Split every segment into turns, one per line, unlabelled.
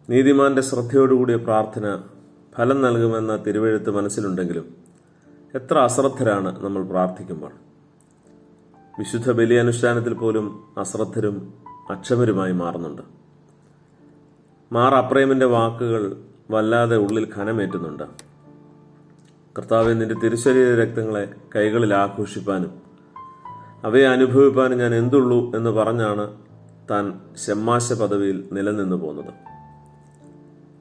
നീതിമാന്റെ ശ്രദ്ധയോടുകൂടിയ പ്രാർത്ഥന ഫലം നൽകുമെന്ന തിരുവെഴുത്ത് മനസ്സിലുണ്ടെങ്കിലും എത്ര അശ്രദ്ധരാണ് നമ്മൾ പ്രാർത്ഥിക്കുമ്പോൾ. വിശുദ്ധ ബലിയനുഷ്ഠാനത്തിൽ പോലും അശ്രദ്ധരും അക്ഷമരുമായി മാറുന്നുണ്ട്. മാർ അപ്രേമിന്റെ വാക്കുകൾ വല്ലാതെ ഉള്ളിൽ ഖനമേറ്റുന്നുണ്ട്. കർത്താവേ, നിന്റെ തിരുശരീര രക്തങ്ങളെ കൈകളിൽ ആഘോഷിപ്പാനും അവയെ അനുഭവിപ്പാനും ഞാൻ എന്തുള്ളൂ എന്ന് പറഞ്ഞാണ് താൻ ശമ്മാശ പദവിയിൽ നിലനിന്നു പോകുന്നത്.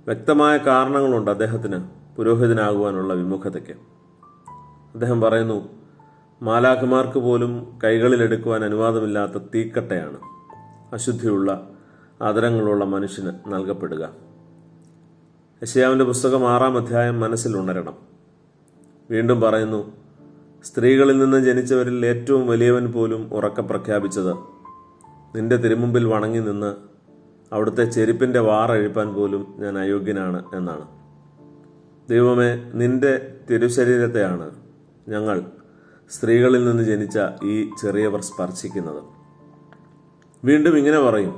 വ്യക്തമായ കാരണങ്ങളുണ്ട് അദ്ദേഹത്തിന് പുരോഹിതനാകുവാനുള്ള വിമുഖതയ്ക്ക്. അദ്ദേഹം പറയുന്നു, മാലാഖമാർക്ക് പോലും കൈകളിലെടുക്കുവാൻ അനുവാദമില്ലാത്ത തീക്കട്ടയാണ് അശുദ്ധിയുള്ള ആദരങ്ങളുള്ള മനുഷ്യന് നൽകപ്പെടുക. യെശയ്യാവിന്റെ പുസ്തകം 6-ാം അധ്യായം മനസ്സിൽ ഉണരണം. വീണ്ടും പറയുന്നു, സ്ത്രീകളിൽ നിന്ന് ജനിച്ചവരിൽ ഏറ്റവും വലിയവൻ പോലും ഉറക്കെ പ്രഖ്യാപിച്ചത്, നിന്റെ തിരുമുമ്പിൽ വണങ്ങി നിന്ന് അവിടുത്തെ ചെരുപ്പിന്റെ വാറഴിപ്പാൻ പോലും ഞാൻ അയോഗ്യനാണ് എന്നാണ്. ദൈവമേ, നിന്റെ തിരുശരീരത്തെയാണ് ഞങ്ങൾ സ്ത്രീകളിൽ നിന്ന് ജനിച്ച ഈ ചെറിയവർ സ്പർശിക്കുന്നത്. വീണ്ടും ഇങ്ങനെ പറയും,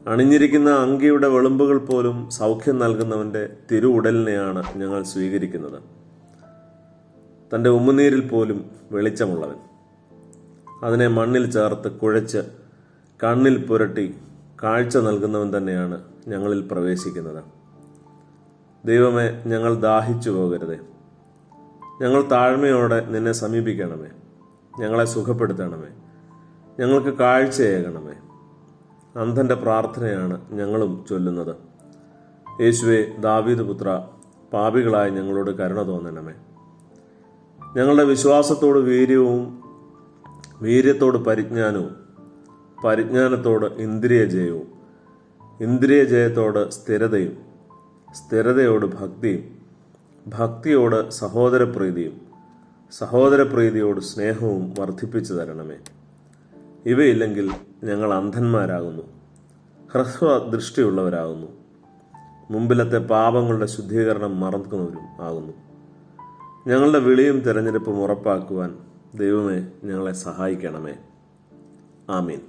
അണിഞ്ഞിരിക്കുന്ന അങ്കിയുടെ വെളുമ്പുകൾ പോലും സൗഖ്യം നൽകുന്നവന്റെ തിരുവുടലിനെയാണ് ഞങ്ങൾ സ്വീകരിക്കുന്നത്. തൻ്റെ ഉമ്മുനീരിൽ പോലും വെളിച്ചമുള്ളവൻ, അതിനെ മണ്ണിൽ ചേർത്ത് കുഴച്ച് കണ്ണിൽ പുരട്ടി കാഴ്ച നൽകുന്നവൻ തന്നെയാണ് ഞങ്ങളിൽ പ്രവേശിക്കുന്നത്. ദൈവമേ, ഞങ്ങൾ ദാഹിച്ചു പോകരുതേ. ഞങ്ങൾ താഴ്മയോടെ നിന്നെ സമീപിക്കണമേ. ഞങ്ങളെ സുഖപ്പെടുത്തണമേ. ഞങ്ങൾക്ക് കാഴ്ചയേകണമേ. അന്ധന്റെ പ്രാർത്ഥനയാണ് ഞങ്ങളും ചൊല്ലുന്നത്. യേശുവേ, ദാവീദ് പുത്ര, പാപികളായ ഞങ്ങളോട് കരുണ തോന്നണമേ. ഞങ്ങളുടെ വിശ്വാസത്തോട് വീര്യവും, വീര്യത്തോട് പരിജ്ഞാനവും, പരിജ്ഞാനത്തോട് ഇന്ദ്രിയജയവും, ഇന്ദ്രിയജയത്തോട് സ്ഥിരതയും, സ്ഥിരതയോട് ഭക്തിയും, ഭക്തിയോട് സഹോദരപ്രീതിയും, സഹോദരപ്രീതിയോട് സ്നേഹവും വർദ്ധിപ്പിച്ചു തരണമേ. ഇവയില്ലെങ്കിൽ ഞങ്ങൾ അന്ധന്മാരാകുന്നു, ഹ്രസ്വദൃഷ്ടിയുള്ളവരാകുന്നു, മുമ്പിലത്തെ പാപങ്ങളുടെ ശുദ്ധീകരണം മറക്കുന്നവരും ആകുന്നു. ഞങ്ങളുടെ വിളിയും തിരഞ്ഞെടുപ്പും ഉറപ്പാക്കുവാൻ ദൈവമേ, ഞങ്ങളെ സഹായിക്കണമേ. ആമീൻ.